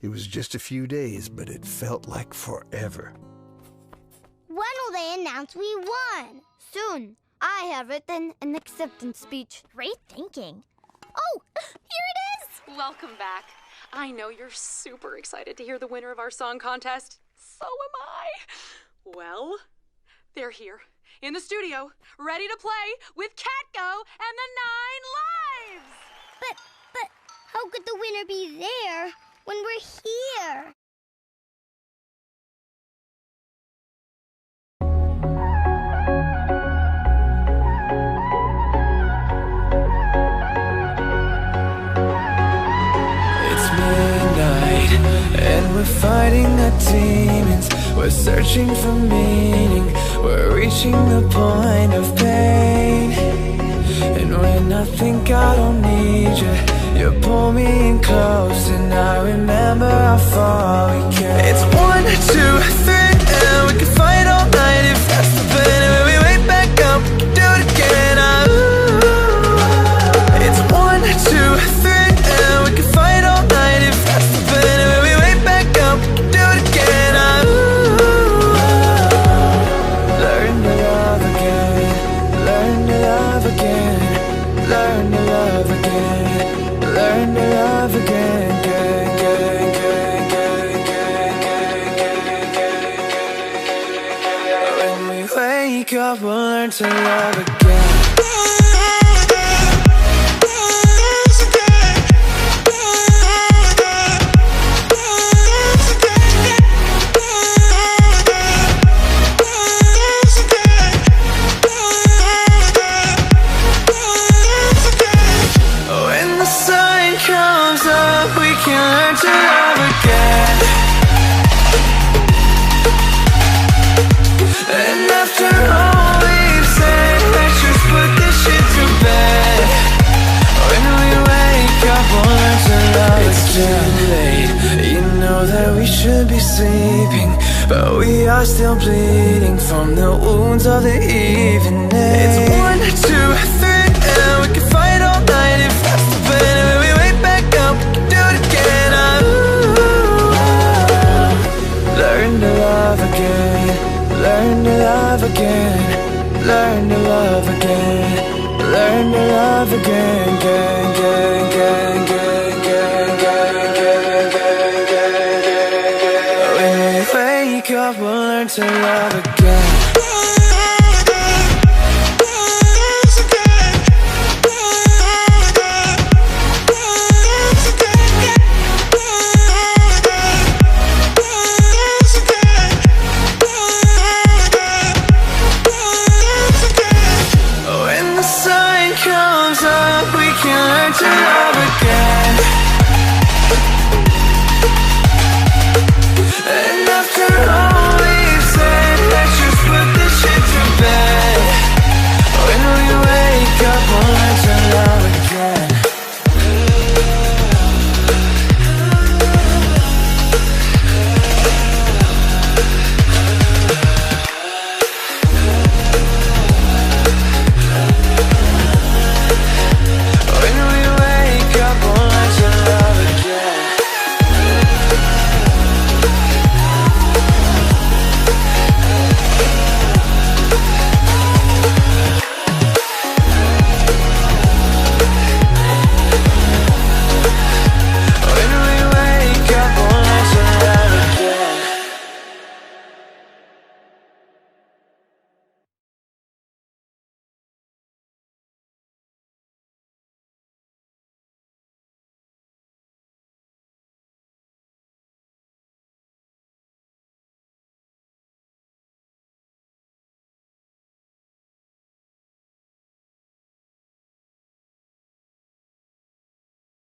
It was just a few days, but it felt like forever. When will they announce we won? Soon. I have written an acceptance speech. Great thinking. Oh, here it is! Welcome back. I know you're super excited to hear the winner of our song contest. So am I. Well, they're here in the studio, ready to play with Catgo and the 9 Lives. But how could the winner be there when we're here? It's midnight and we're fighting our demons. We're searching for meaning. We're reaching the point of pain. And when I think I don't need you, you pull me in close, and I remember how far we came. It's 1, 2, 3, and we can fight all night if that's the plan. And when we wake back up, we can do it again. It's 1, 2, 3, and we can fight all night if that's the plan. And when we wake back up, we can do it again. Learn to love again. Learn to love again. Learn to love again. Learn to love again. When we wake up, we'll learn to love again. Sleeping, but we are still bleeding from the wounds of the evening. It's 1, 2, 3, and we can fight all night if that's the plan. And when we wake back up, we can do it again. Learn to love again. Learn to love again. Learn to love again. Learn to love again. Gang, gang, gang, gang, gang, gang, gang, gang, gang. When we wake up, we'll learn to love again.